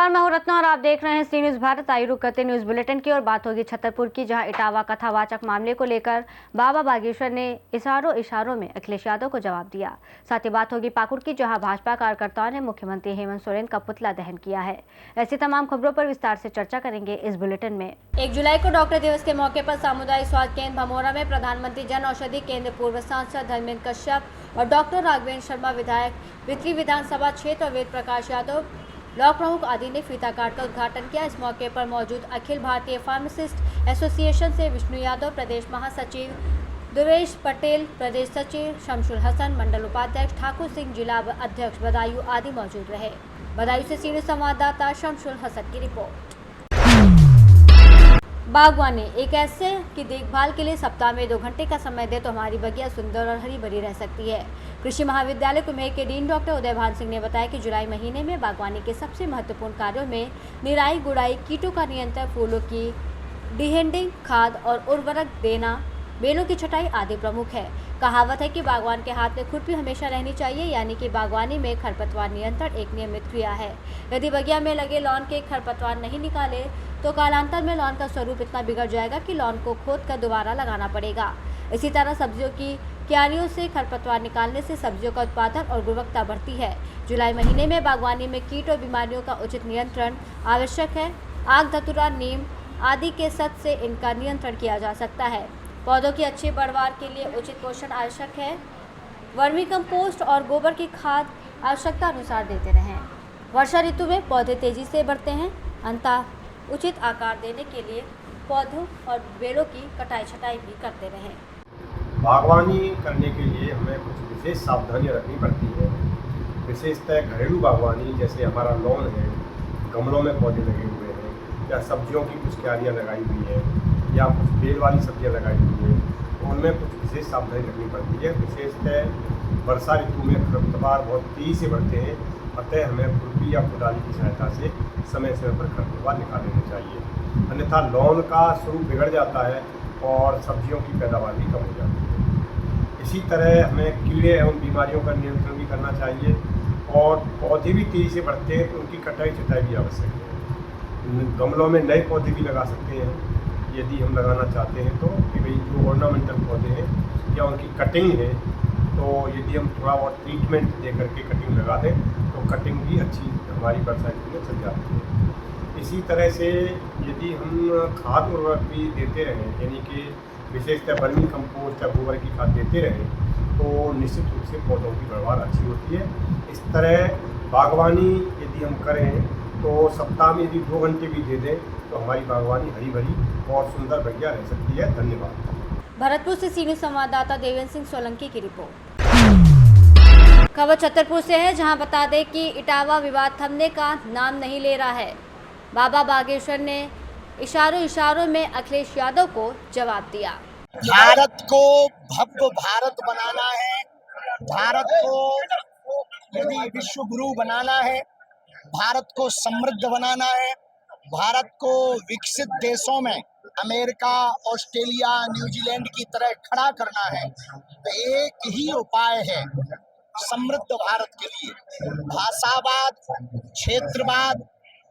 नमस्कार, मैं हूं रत्ना और आप देख रहे हैं सी न्यूज भारत। आइए रुक करते न्यूज बुलेटिन की और बात होगी छतरपुर की, जहां इटावा कथावाचक मामले को लेकर बाबा बागेश्वर ने इशारों में अखिलेश यादव को जवाब दिया। साथ ही बात होगी पाकुड़ की, जहां भाजपा कार्यकर्ताओं ने मुख्यमंत्री हेमंत सोरेन का पुतला दहन किया है। ऐसी तमाम खबरों पर विस्तार से चर्चा करेंगे इस बुलेटिन में। 1 जुलाई को डॉक्टर दिवस के मौके पर सामुदायिक स्वास्थ्य केंद्र भमोरा में प्रधानमंत्री जन औषधि केंद्र पूर्व सांसद धर्मेंद्र कश्यप और डॉक्टर राघवेंद्र शर्मा विधायक, वित्री विधानसभा क्षेत्र और वेद प्रकाश यादव ब्लॉक प्रमुख आदि ने फीता काट का उद्घाटन किया। इस मौके पर मौजूद अखिल भारतीय फार्मासिस्ट एसोसिएशन से विष्णु यादव, प्रदेश महासचिव दुर्वेश पटेल, प्रदेश सचिव शमशुल हसन, मंडल उपाध्यक्ष ठाकुर सिंह, जिला अध्यक्ष बदायूं आदि मौजूद रहे। बदायूं से सीनियर संवाददाता शमशुल हसन की रिपोर्ट। बागवानी एक ऐसे की देखभाल के लिए सप्ताह में 2 घंटे का समय दे तो हमारी बगिया सुंदर और हरी भरी रह सकती है। कृषि महाविद्यालय कुम्हेर के डीन डॉक्टर उदयभान सिंह ने बताया कि जुलाई महीने में बागवानी के सबसे महत्वपूर्ण कार्यों में निराई गुड़ाई, कीटों का नियंत्रण, फूलों की डिहेंडिंग, खाद और उर्वरक देना, बेलों की छटाई आदि प्रमुख है। कहावत है कि बागवान के हाथ में खुरपी हमेशा रहनी चाहिए, यानी कि बागवानी में खरपतवार नियंत्रण एक नियमित क्रिया है। यदि बगिया में लगे लॉन के खरपतवार नहीं निकाले तो कालांतर में लॉन का स्वरूप इतना बिगड़ जाएगा कि लॉन को खोद कर दोबारा लगाना पड़ेगा। इसी तरह सब्जियों की क्यारियों से खरपतवार निकालने से सब्जियों का उत्पादन और गुणवत्ता बढ़ती है। जुलाई महीने में बागवानी में कीट और बीमारियों का उचित नियंत्रण आवश्यक है। आग, धतूरा, नीम आदि के सत से इनका नियंत्रण किया जा सकता है। पौधों की अच्छी बढ़वार के लिए उचित पोषण आवश्यक है। वर्मी कंपोस्ट और गोबर की खाद आवश्यकता अनुसार देते रहें। वर्षा ऋतु में पौधे तेजी से बढ़ते हैं, अतः उचित आकार देने के लिए पौधों और बेलों की कटाई छटाई भी करते रहें। बागवानी करने के लिए हमें कुछ विशेष सावधानियां रखनी पड़ती है। विशेषतः घरेलू बागवानी, जैसे हमारा लॉन है, गमलों में पौधे लगे हुए हैं, या सब्जियों की कुछ क्यारियाँ लगाई हुई है, या कुछ बेल वाली सब्जियाँ लगाई हुई हैं, तो उनमें कुछ विशेष सावधानी रखनी पड़ती है। विशेषतः वर्षा ऋतु में खरपतवार बहुत तेज़ी से बढ़ते हैं, अतः हमें खुरपी या कुदाली की सहायता से समय समय पर खरपतवार निकाल लेने चाहिए। अन्यथा लॉन का स्वरूप बिगड़ जाता है और सब्जियों की पैदावार भी कम हो जाती है। इसी तरह हमें कीड़े एवं बीमारियों का नियंत्रण भी करना चाहिए, और पौधे भी तेज़ी से बढ़ते हैं तो उनकी कटाई छटाई भी आवश्यक है। गमलों में नए पौधे भी लगा सकते हैं यदि हम लगाना चाहते हैं तो, कि भाई जो ऑर्नामेंटल पौधे हैं या उनकी कटिंग है, तो यदि हम थोड़ा बहुत ट्रीटमेंट दे करके कटिंग लगा दें तो कटिंग भी अच्छी हमारी वर्षा ऋतु में चल जाती है। इसी तरह से यदि हम खाद उर्वरक भी देते रहें, यानी कि विशेषतः वर्मी कंपोस्ट या गोबर की खाद देते रहें, तो निश्चित रूप से पौधों की बढ़वार अच्छी होती है। इस तरह बागवानी यदि हम करें तो सप्ताह में यदि 2 घंटे भी दे दें तो हमारी बागवानी हरी भरी और सुंदर बढ़िया रह सकती है। धन्यवाद। भरतपुर से सीनियर संवाददाता देवेंद्र सिंह सोलंकी की रिपोर्ट। खबर छतरपुर से है, जहां बता दें कि इटावा विवाद थमने का नाम नहीं ले रहा है। बाबा बागेश्वर ने इशारों में अखिलेश यादव को जवाब दिया। भारत को भव्य भारत बनाना है, भारत को यदि विश्व गुरु बनाना है, भारत को समृद्ध बनाना है, भारत को विकसित देशों में अमेरिका, ऑस्ट्रेलिया, न्यूजीलैंड की तरह खड़ा करना है, तो एक ही उपाय है समृद्ध भारत के लिए। भाषावाद, क्षेत्रवाद,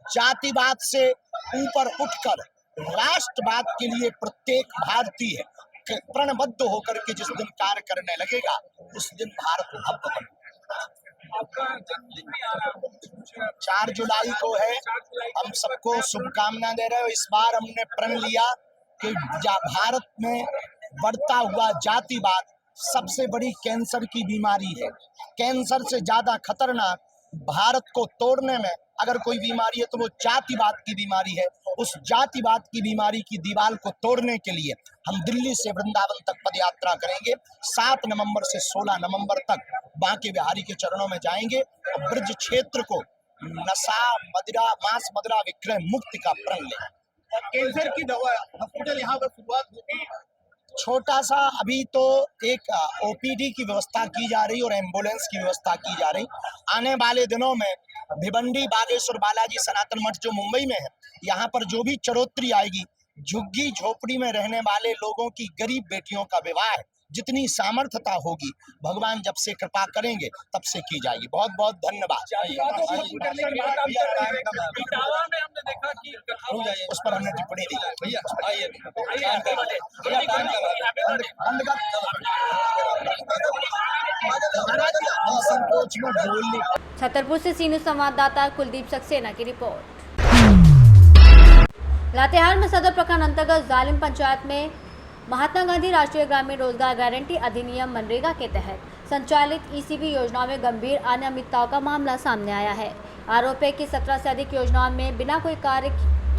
जातिवाद से ऊपर उठकर राष्ट्रवाद के लिए प्रत्येक भारतीय प्रणबद्ध होकर के जिस दिन कार्य करने लगेगा, उस दिन भारत भव्य बनेगा। आपका जन्मदिन भी आ रहा है, 4 जुलाई को है। हम सबको शुभकामना दे रहे हो। इस बार हमने प्रण लिया कि भारत में बढ़ता हुआ जातिवाद सबसे बड़ी कैंसर की बीमारी है। कैंसर से ज्यादा खतरनाक भारत को तोड़ने में अगर कोई बीमारी है तो वो जातिवाद की बीमारी है। उस जातिवाद की बीमारी की दीवार को तोड़ने के लिए हम दिल्ली से वृंदावन तक पदयात्रा करेंगे। 7 नवंबर से 16 नवंबर तक बांके बिहारी के चरणों में जाएंगे और ब्रज क्षेत्र को नशा, मदिरा, मांस मदिरा विक्रय मुक्ति का प्रण लेंगे। कैंसर की दवा हॉस्पिटल यहाँ पर शुरुआत होगी। छोटा सा अभी तो एक ओपीडी की व्यवस्था की जा रही और एम्बुलेंस की व्यवस्था की जा रही। आने वाले दिनों में भिवंडी, बागेश्वर, बालाजी सनातन मठ जो मुंबई में है, यहाँ पर जो भी चढ़ोतरी आएगी, झुग्गी झोपड़ी में रहने वाले लोगों की गरीब बेटियों का विवाह जितनी सामर्थ्यता होगी भगवान जब से कृपा करेंगे तब से की जाएगी। बहुत बहुत धन्यवाद। उस पर हमने टिप्पणी दी। संकोच में बोलने छतरपुर से सीनू संवाददाता कुलदीप सक्सेना की रिपोर्ट। लातेहार में सदर प्रखंड अंतर्गत जालिम पंचायत में महात्मा गांधी राष्ट्रीय ग्रामीण रोजगार गारंटी अधिनियम मनरेगा के तहत संचालित ईसीबी योजनाओं में गंभीर अनियमितताओं का मामला सामने आया है। आरोप है कि 17 से अधिक योजनाओं में बिना कोई कार्य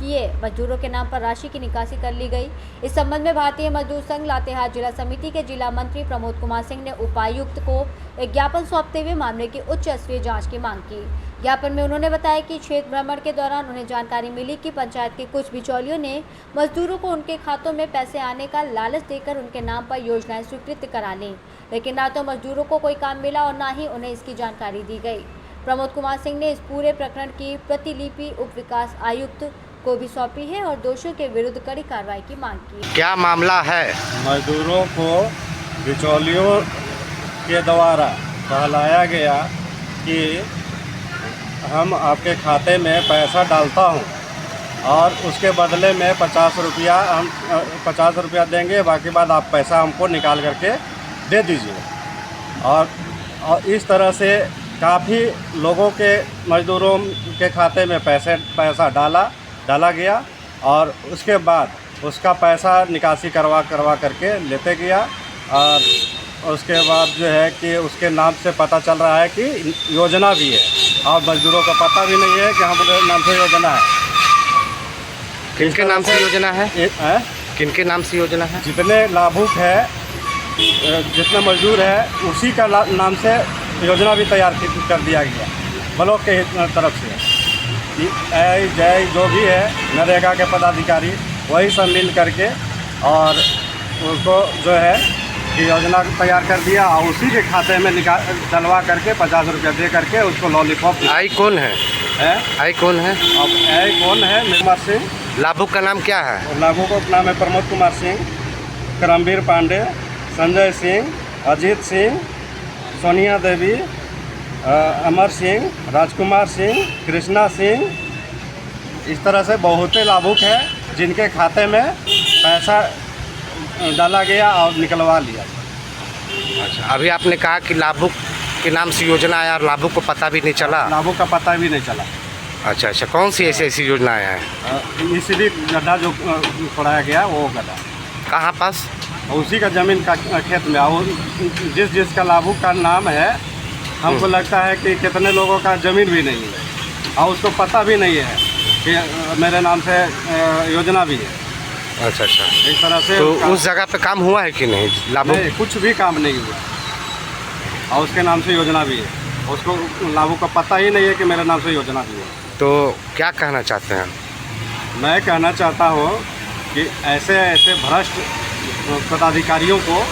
किए मजदूरों के नाम पर राशि की निकासी कर ली गई। इस संबंध में भारतीय मजदूर संघ लातेहार जिला समिति के जिला मंत्री प्रमोद कुमार सिंह ने उपायुक्त को एक ज्ञापन सौंपते हुए मामले की उच्च स्तरीय जांच की मांग की। ज्ञापन में उन्होंने बताया कि क्षेत्र भ्रमण के दौरान उन्हें जानकारी मिली कि पंचायत के कुछ बिचौलियों ने मजदूरों को उनके खातों में पैसे आने का लालच देकर उनके नाम पर योजनाएं स्वीकृत करा लीं, लेकिन ना तो मजदूरों को कोई काम मिला और न ही उन्हें इसकी जानकारी दी गई। प्रमोद कुमार सिंह ने इस पूरे प्रकरण की प्रतिलिपि उप विकास आयुक्त को भी सौंपी है और दोषियों के विरुद्ध कड़ी कार्रवाई की मांग की। क्या मामला है? मजदूरों को बिचौलियों के द्वारा कहलाया गया कि हम आपके खाते में पैसा डालता हूं और उसके बदले में 50 रुपया देंगे, बाकी बाद आप पैसा हमको निकाल करके दे दीजिए। और इस तरह से काफ़ी लोगों के मजदूरों के खाते में पैसा डाला गया और उसके बाद उसका पैसा निकासी करवा करके लेते गया। और उसके बाद जो है कि उसके नाम से पता चल रहा है कि योजना भी है और मजदूरों को पता भी नहीं है कि हमारे नाम से योजना है। किनके नाम से योजना है? किनके नाम से योजना है? जितने लाभुक है, जितने मजदूर है, उसी का नाम से योजना भी तैयार कर दिया गया ब्लॉक के तरफ से। जय जो भी है नरेगा के पदाधिकारी वही सब मिल करके और उसको जो है कि योजना तैयार कर दिया और उसी के खाते में डलवा करके 50 रुपया दे करके उसको लॉलीपॉप। आई कौन है? आई कौन है? अब आई कौन है? कुमार सिंह। लाभुक का नाम क्या है? लाभुक का नाम है प्रमोद कुमार सिंह, करमवीर पांडे, संजय सिंह, अजीत सिंह, सोनिया देवी, अमर सिंह, राजकुमार सिंह, कृष्णा सिंह। इस तरह से बहुत ही लाभुक है जिनके खाते में पैसा डाला गया और निकलवा लिया। अच्छा, अभी आपने कहा कि लाभुक के नाम से योजना आया और लाभुक को पता भी नहीं चला? लाभुक का पता भी नहीं चला। अच्छा, कौन सी ऐसी योजनाएं हैं? इसीलिए गड्ढा जो खोदाया गया वो गड्ढा कहाँ पास? उसी का ज़मीन का खेत में। और जिसका लाभुक का नाम है हमको लगता है कि कितने लोगों का ज़मीन भी नहीं है और उसको पता भी नहीं है कि मेरे नाम से योजना भी है। अच्छा, इस तरह से तो उस जगह पे काम हुआ है कि नहीं? लाभुक नहीं, कुछ भी काम नहीं हुआ और उसके नाम से योजना भी है। उसको लाभुक का पता ही नहीं है कि मेरे नाम से योजना भी है। तो क्या कहना चाहते हैं? मैं कहना चाहता हूँ कि ऐसे भ्रष्ट पदाधिकारियों को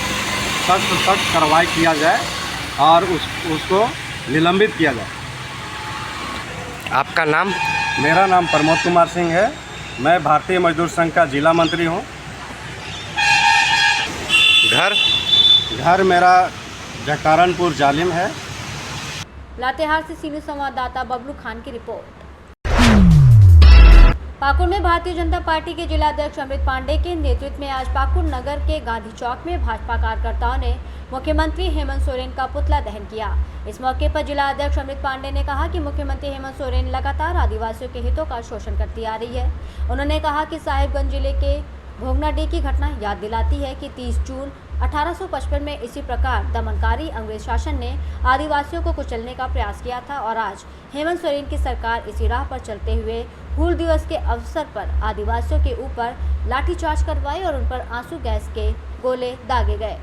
सख्त कार्रवाई किया जाए और उसको निलंबित किया जाए। आपका नाम? मेरा नाम प्रमोद कुमार सिंह है। मैं भारतीय मजदूर संघ का जिला मंत्री हूँ। घर मेरा जगतारनपुर जालिम है। लातेहार से सीनियर संवाददाता बबलू खान की रिपोर्ट। पाकुड़ में भारतीय जनता पार्टी के जिला अध्यक्ष अमृत पांडे के नेतृत्व में आज पाकुड़ नगर के गांधी चौक में भाजपा कार्यकर्ताओं ने मुख्यमंत्री हेमंत सोरेन का पुतला दहन किया। इस मौके पर जिला अध्यक्ष अमृत पांडे ने कहा कि मुख्यमंत्री हेमंत सोरेन लगातार आदिवासियों के हितों का शोषण करती आ रही है। उन्होंने कहा कि साहिबगंज जिले के भोगनाडीह की घटना याद दिलाती है कि 30 जून 1855 में इसी प्रकार दमनकारी अंग्रेज शासन ने आदिवासियों को कुचलने का प्रयास किया था और आज हेमंत सोरेन की सरकार इसी राह पर चलते हुए हूल दिवस के अवसर पर आदिवासियों के ऊपर लाठीचार्ज करवाई और उन पर आंसू गैस के गोले दागे गए।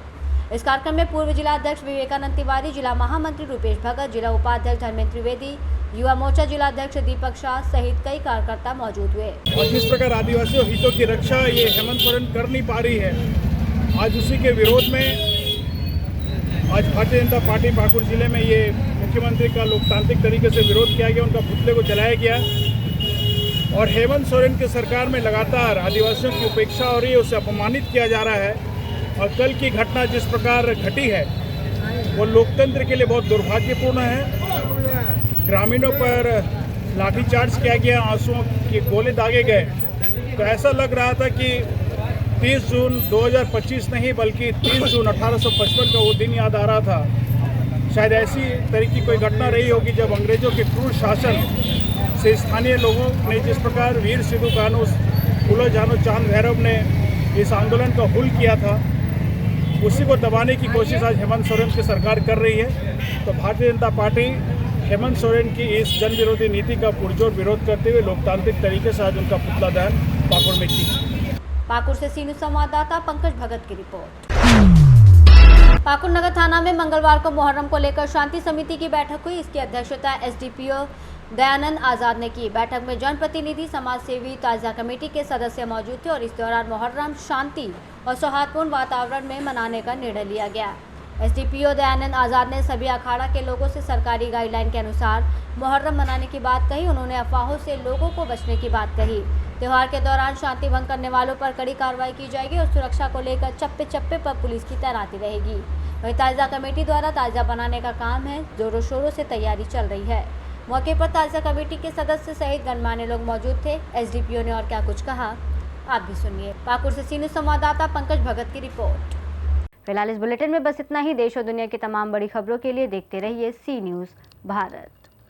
इस कार्यक्रम में पूर्व जिला अध्यक्ष विवेकानंद तिवारी, जिला महामंत्री रूपेश भगत, जिला उपाध्यक्ष धर्मेंद्र त्रिवेदी, युवा मोर्चा जिला अध्यक्ष दीपक शाह सहित कई कार्यकर्ता मौजूद हुए। और जिस प्रकार आदिवासियों हितों की रक्षा ये हेमंत सोरेन कर नहीं पा रही है, आज उसी के विरोध में आज भारतीय जनता पार्टी पाकुड़ जिले में ये मुख्यमंत्री का लोकतांत्रिक तरीके से विरोध किया गया, उनका पुतले को जलाया गया और हेमंत सोरेन की सरकार में लगातार आदिवासियों की उपेक्षा हो रही है, उसे अपमानित किया जा रहा है। और कल की घटना जिस प्रकार घटी है वो लोकतंत्र के लिए बहुत दुर्भाग्यपूर्ण है। ग्रामीणों पर लाठीचार्ज किया गया, आंसुओं के गोले दागे गए, तो ऐसा लग रहा था कि 30 जून 2025 नहीं बल्कि 30 जून 1855 का वो दिन याद आ रहा था। शायद ऐसी तरह की कोई घटना रही होगी जब अंग्रेजों के क्रूर शासन से स्थानीय लोगों ने जिस प्रकार वीर सिद्धू कान्हू, फूलो जानो चांद भैरव ने इस आंदोलन का हुल किया था, उसी को दबाने की कोशिश आज हेमंत सोरेन की सरकार कर रही है। तो भारतीय जनता पार्टी हेमंत सोरेन की इस जन विरोधी नीति का पुरजोर विरोध करते हुए लोकतांत्रिक तरीके से आज उनका पुतला दहन पाकुड़ में की। पाकुड़ से सी न्यूज़ संवाददाता पंकज भगत की रिपोर्ट। पाकुड़ नगर थाना में मंगलवार को मुहर्रम को लेकर शांति समिति की बैठक हुई। इसकी अध्यक्षता एसडीपीओ दयानंद आज़ाद ने की। बैठक में जनप्रतिनिधि, समाज सेवी, ताज़ा कमेटी के सदस्य मौजूद थे और इस दौरान मुहर्रम शांति और सौहार्दपूर्ण वातावरण में मनाने का निर्णय लिया गया। एसडीपीओ दयानंद आज़ाद ने सभी अखाड़ा के लोगों से सरकारी गाइडलाइन के अनुसार मुहर्रम मनाने की बात कही। उन्होंने अफवाहों से लोगों को बचने की बात कही। त्यौहार के दौरान शांति भंग करने वालों पर कड़ी कार्रवाई की जाएगी और सुरक्षा को लेकर चप्पे चप्पे पर पुलिस की तैनाती रहेगी। वहीं ताज़ा कमेटी द्वारा ताज़ा बनाने का काम है, जोरों शोरों से तैयारी चल रही है। मौके पर ताज़ा कमेटी के सदस्य सहित गणमान्य लोग मौजूद थे। एसडीपीओ ने और क्या कुछ कहा, आप भी सुनिए। पाकुड़ से सी न्यूज़ संवाददाता पंकज भगत की रिपोर्ट। फिलहाल इस बुलेटिन में बस इतना ही। देश और दुनिया की तमाम बड़ी खबरों के लिए देखते रहिए सी न्यूज़ भारत।